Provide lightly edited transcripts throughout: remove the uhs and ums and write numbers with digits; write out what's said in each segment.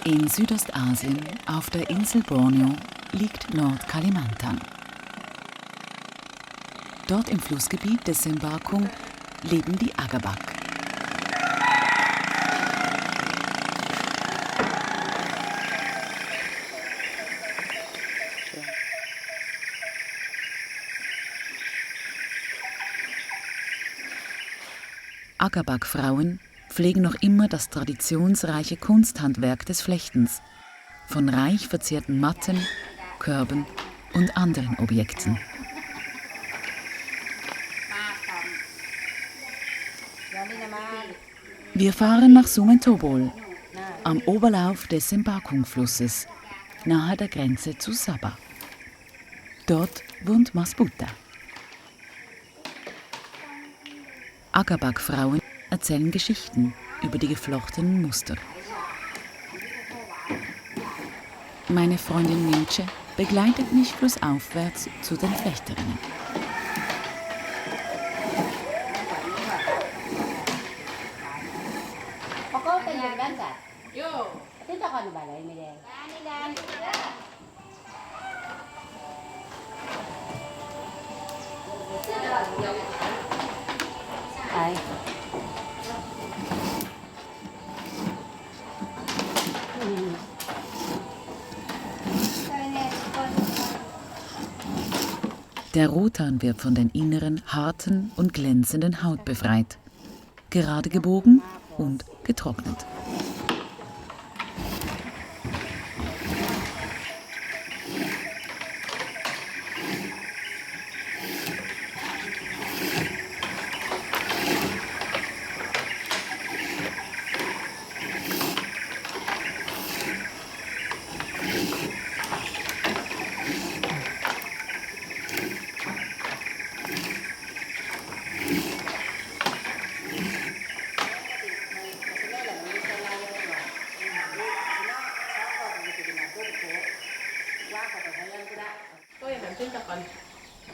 In Südostasien, auf der Insel Borneo, liegt Nordkalimantan. Dort im Flussgebiet des Sembakung leben die Agabak. Agabak-Frauen pflegen noch immer das traditionsreiche Kunsthandwerk des Flechtens von reich verzierten Matten, Körben und anderen Objekten. Wir fahren nach Sungentobol, am Oberlauf des Sembakung-Flusses, nahe der Grenze zu Sabah. Dort wohnt Masputa. Agabak-Frauen erzählen Geschichten über die geflochtenen Muster. Meine Freundin Nietzsche begleitet mich flussaufwärts zu den Flechterinnen. Der Rotan wird von den inneren, harten und glänzenden Haut befreit, gerade gebogen und getrocknet.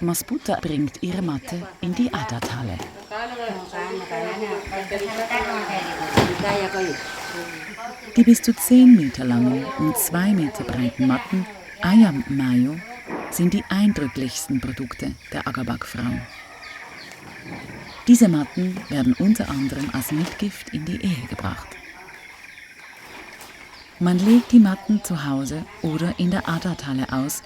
Masputa bringt ihre Matte in die Adat-Halle. Die bis zu 10 Meter langen und 2 Meter breiten Matten Ayam Mayo sind die eindrücklichsten Produkte der Agabak-Frauen. Diese Matten werden unter anderem als Mitgift in die Ehe gebracht. Man legt die Matten zu Hause oder in der Adat-Halle aus,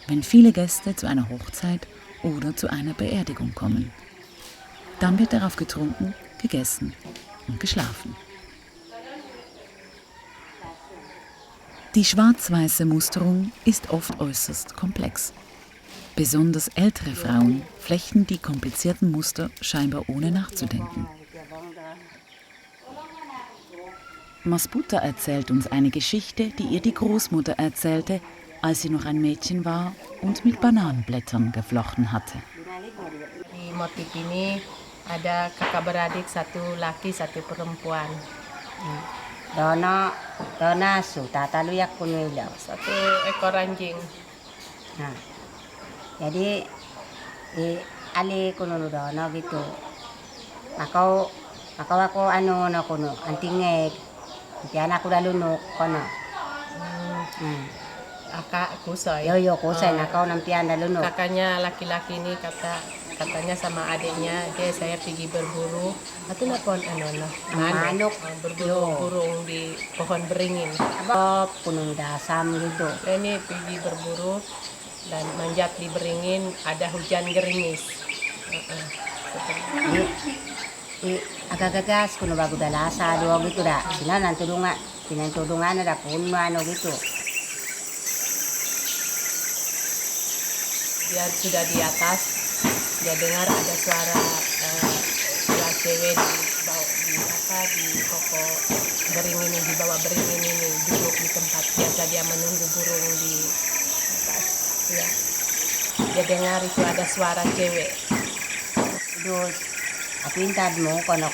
wenn viele Gäste zu einer Hochzeit oder zu einer Beerdigung kommen. Dann wird darauf getrunken, gegessen und geschlafen. Die schwarz-weiße Musterung ist oft äußerst komplex. Besonders ältere Frauen flechten die komplizierten Muster scheinbar ohne nachzudenken. Masputa erzählt uns eine Geschichte, die ihr die Großmutter erzählte, als sie noch ein Mädchen war und mit Bananenblättern geflochten hatte. Di motif ini ada kakak beradik, satu laki, satu perempuan. Dona su tataluyak kunuilaw. Satu ekor anjing. Nah, jadi ali kuno dona gitu. Ako ano na kuno antingeg. Tiyan ako dalunok kono. Kakak kusoi. Yo kusay nakaw ng tiyan dalunok. Kakaknya laki-laki ini katanya sama adiknya, dia saya pergi berburu. Atau napon manuk. Berburu burung di pohon beringin. Punong dasam gitu. Ini pergi berburu dan manjat di beringin, ada hujan gerimis. Agak gagas kuno bago dalasa do gitu dah. Pinantulungan na da puno ano gitu. Dia sudah di atas, dia dengar ada suara cewek di pokok beringin ini, di bawah beringin ini, duduk di tempat biasa dia menunggu burung di atas. Ya. Dia dengar itu ada suara cewek. Terus aku intad mo kono.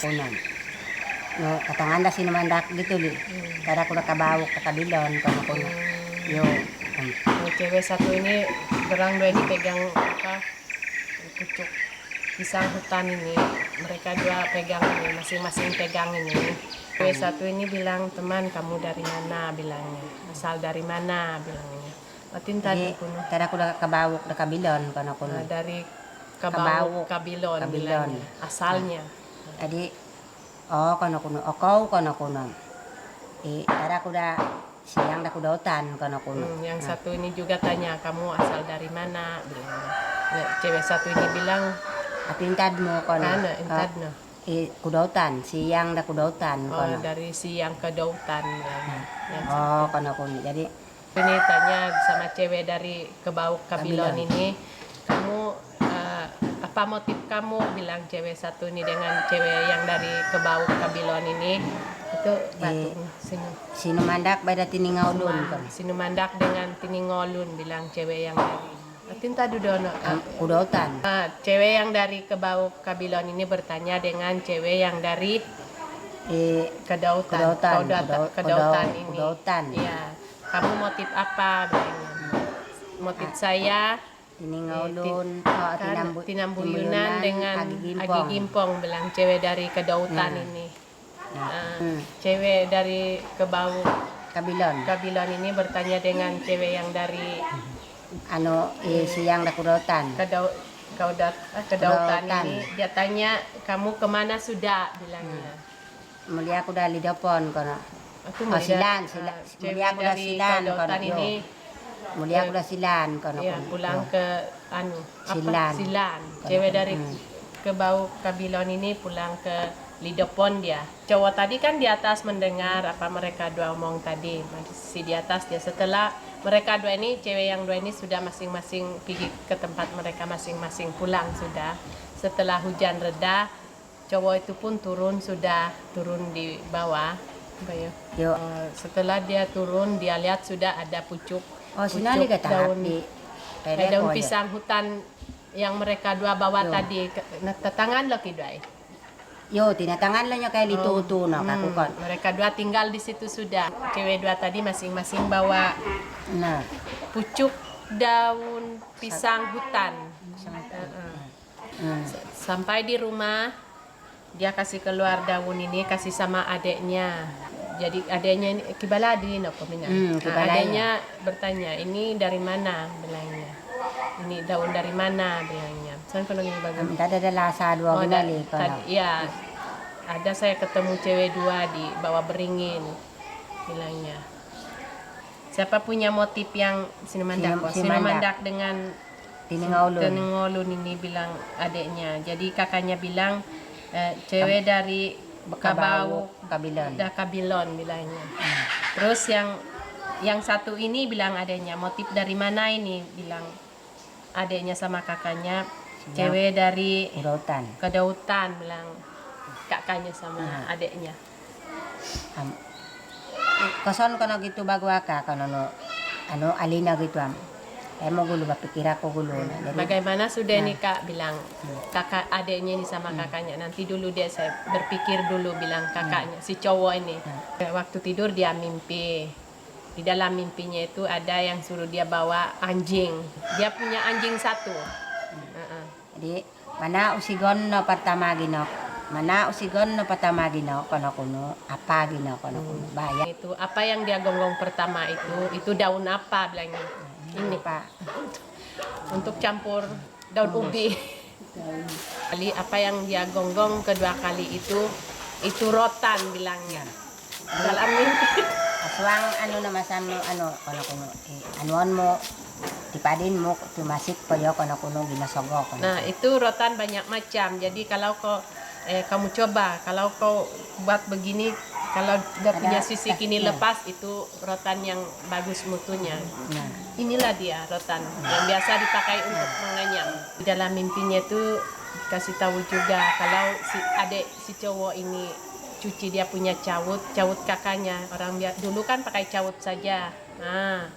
No, katanganda sinumandak gitu li. Kada ko nakabawok kakabilon kono. Yo. Cewek satu ini berang dua dipegang pucuk pisang hutan ini, mereka dua pegang ini, masing-masing pegang ini. Cewek satu ini bilang, teman kamu dari mana bilangnya, asal dari mana bilangnya. Batin tadi Jadi, kuno. tada ko da kabawok da kabilon kono kuno. Dari Kabawok. Kabilon Kabilon. bilangnya, asalnya. Jadi, kono kuno, okau kono kuno. Tada ko da siyang da kudotan kono kuno. Yang satu ini juga tanya, kamu asal dari mana bilangnya. Nah, cewek satu ini bilang, Apintad mo kono. ano, intad no. Kudotan, siyang da kudotan Oh, kono. dari siang ke Dautan bilangnya. Yang Kono kuno. Jadi, ini tanya sama cewek dari Kebauk Kabilon Kabilon. ini, kamu apa motif kamu, bilang cewek satu ini dengan cewek yang dari Kebauk Kabilon ini. Itu batu sinumandak bada tiningawlun kono. Sinumandak dengan Tiningolun, bilang cewek yang dari Tinta Dudono. Kudotan. Cewek yang dari Kebauk Kabilon ini bertanya dengan cewek yang dari Kedautan. Kedautan ini. Kudotan. Iya. Kamu motif apa bilangnya? Motif saya Tiningawlun, tinambuyunan dengan Agi Gimpong, bilang cewek dari Kedautan ini. Cewek dari Kebauk Kabilon. ini bertanya dengan cewek yang dari Siyang da kudotan. Kedautan ini. Dia tanya, kamu kemana sudah bilangnya. Mulia ko da lidapon kono. Aku Silan. cewek Mulia ko da dari silan Kedautan kono. ini. Mulia ko da silan kono. Ya, pulang ke Silan. Silan. Cewek dari Kebauk Kabilon ini pulang ke Lidopon dia. Cowok tadi kan di atas mendengar apa mereka dua omong tadi. Masih di atas dia. Setelah mereka dua ini, cewek yang dua ini sudah masing-masing pergi ke tempat mereka masing-masing, pulang sudah. Setelah hujan reda, cowok itu pun turun di bawah. Yo. Setelah dia turun, dia lihat sudah ada pucuk Sinali ka daun daun pisang hutan yang mereka dua bawa tadi. Natatangan lagi dua. Yo, tinatangan lang niya kay lituto no kakukon. Mereka dua tinggal di situ sudah. Cewek dua tadi masing-masing bawa Nah, pucuk daun pisang hutan. Sampai di rumah, dia kasih keluar daun ini, kasih sama adeknya. Jadi adeknya ini kibaladi no peminat. Adeknya bertanya, ini dari mana bilangnya. Ini daun dari mana bilangnya. Saya kalau ini bagus. ada lasa dua ginali kono. Iya, ada saya ketemu cewek dua di bawah beringin bilangnya. Siapa punya motif yang Sinumandak dengan Tiningolun ini, bilang adeknya. Jadi kakaknya bilang cewek dari Kabilon bilangnya. Terus yang satu ini bilang adeknya, motif dari mana ini, bilang adeknya sama kakaknya. Cewek dari Kedautan bilang kakaknya sama adeknya. Koson kono gitu bago ka kono alina gitu am. Mo gulo ba pikira ko gulo na. Bagaimana sudah nih Kak bilang kakak adeknya ini sama kakaknya. Nanti dulu dia saya berpikir dulu bilang kakaknya si cowok ini. Waktu tidur dia mimpi. Di dalam mimpinya itu ada yang suruh dia bawa anjing. Dia punya anjing satu. Jadi mana usigon no pertama gino. Mana usigon no pertama gino kono kuno apa gino kono kuno bayar. Itu apa yang dia gonggong pertama itu daun apa bilangnya. Ini Pak. Untuk campur daun ubi. Kali apa yang dia gonggong kedua kali itu rotan bilangnya. Dalam mimpi. Aswang namasano kono kuno anuan mo tipadin mo tumasik koyo kono kuno ginasogo kono. Nah, itu rotan banyak macam. Jadi kalau kamu coba, kalau kau buat begini, kalau udah punya sisik ini lepas, itu rotan yang bagus mutunya. Inilah dia rotan yang biasa dipakai untuk mengenyam. Di dalam mimpinya itu kasih tahu juga kalau si cowok ini cuci dia punya cawut kakaknya. Orang dulu kan pakai cawut saja. Nah,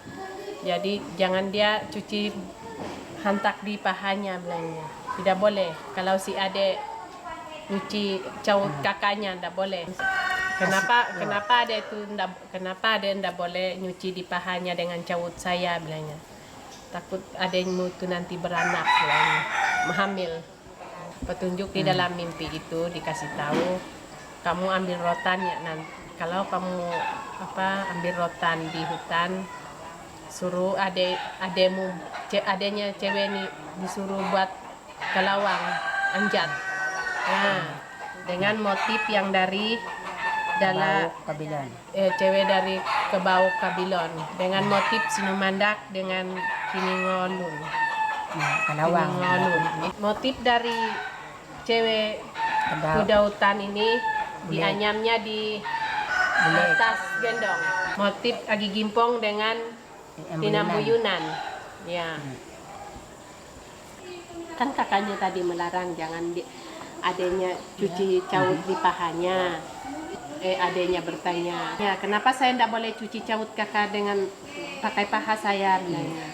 jadi jangan dia cuci hantak di pahanya bilangnya. Tidak boleh. Kalau si adek nyuci cawut kakaknya tidak boleh. Kenapa ada ndak boleh nyuci di pahanya dengan cawut saya bilangnya. Takut adekmu itu nanti beranak bilangnya. Hamil. Petunjuk di dalam mimpi itu dikasih tahu, kamu ambil rotan ya nanti kalau kamu ambil rotan di hutan, suruh adenya cewek nih disuruh buat kelawang anjat. Nah, dengan motif yang dari Bau kabilan. cewek dari Kebau Kabilon dengan motif Sinumandak dengan Kiningolun. Kalawang. Kiningolun. Motif dari cewek Kedau. kuda hutan ini dianyamnya di atas gendong. Motif Agi Gimpong dengan Tinambuyunan. Ya. Kan kakaknya tadi melarang jangan adanya cuci caut di pahanya. Adanya bertanya, ya kenapa saya tidak boleh cuci caut kakak dengan pakai paha saya bilangnya.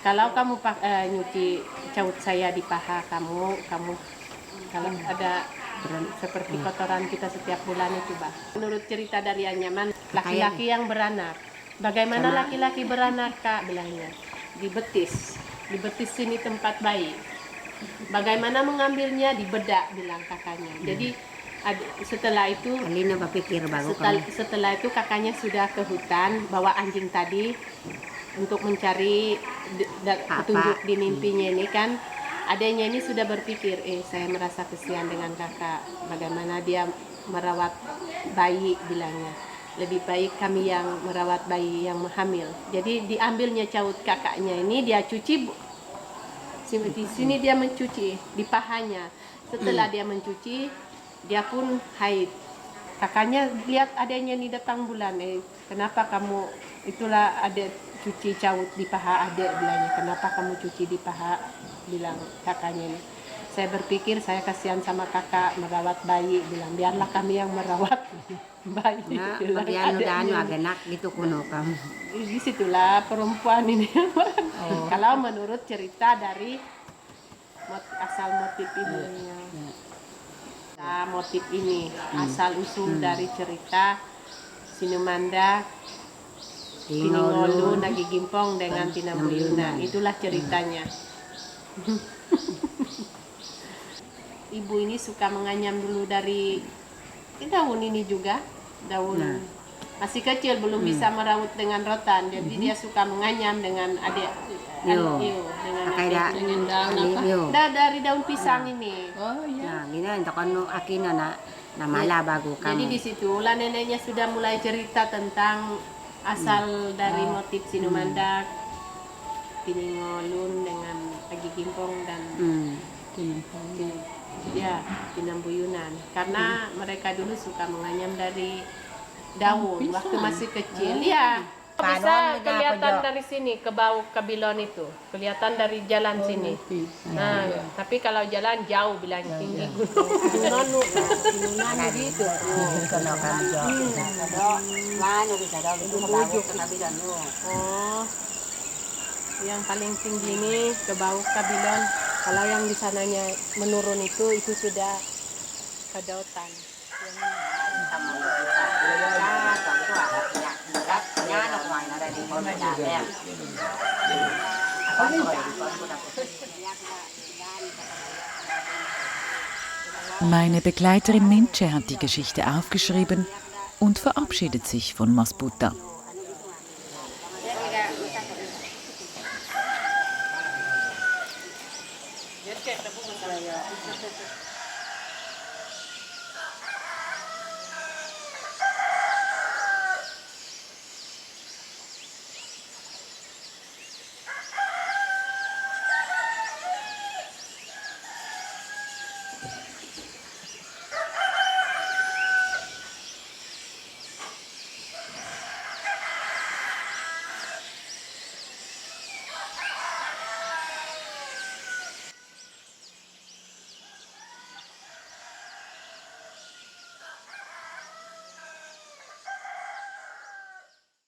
Kalau kamu nyuci caut saya di paha kamu kalau ada seperti kotoran kita setiap bulan itu bah. Menurut cerita dari Anyaman, laki-laki yang beranak. Bagaimana laki-laki beranak kak bilangnya? Di betis sini tempat bayi. Bagaimana mengambilnya di bedak bilang kakaknya. Jadi setelah itu Alina berpikir baru setelah itu kakaknya sudah ke hutan bawa anjing tadi untuk mencari petunjuk di mimpinya ini kan. Adanya ini sudah berpikir, saya merasa kesian dengan kakak, bagaimana dia merawat bayi bilangnya. Lebih baik kami yang merawat bayi yang hamil. Jadi diambilnya caut kakaknya ini dia cuci di sini dia mencuci di pahanya. Setelah dia mencuci dia pun haid. Kakaknya lihat adanya nih datang bulan, kenapa kamu itulah ada cuci caut di paha adek bilangnya, kenapa kamu cuci di paha bilang kakaknya ini. Saya berpikir saya kasihan sama kakak merawat bayi bilang biarlah kami yang merawat bayi. Nah, bilang bagian udah agenak gitu kuno kamu. Disitulah perempuan ini. Kalau menurut cerita dari asal motif ini. Motif ini asal usul dari cerita Sinumandak, Tiningolun, Agi Gimpong dengan Tinambuyunan. Itulah ceritanya. Ibu ini suka menganyam dulu dari daun ini juga, daun masih kecil belum bisa merawat dengan rotan, jadi dia suka menganyam dengan dari daun pisang ini. Oh iya. Nah, gini untuk anu akina na mala bago kamu. Jadi di situ lah neneknya sudah mulai cerita tentang asal dari motif Sinumandak, Tiningolun dengan Agi Gimpong dan Tinambuyunan. Karena mereka dulu suka menganyam dari daun waktu masih kecil. Ya. Bisa kelihatan dari sini ke Bau Kabilon itu, kelihatan dari jalan sini. Nah, tapi kalau jalan jauh bilang tinggi gunung. Nonu gitu. Oh, yang paling tinggi ini ke Bau Kabilon. Kalau yang di sananya menurun itu sudah ke Dautan. Meine Begleiterin Minche hat die Geschichte aufgeschrieben und verabschiedet sich von Masputa.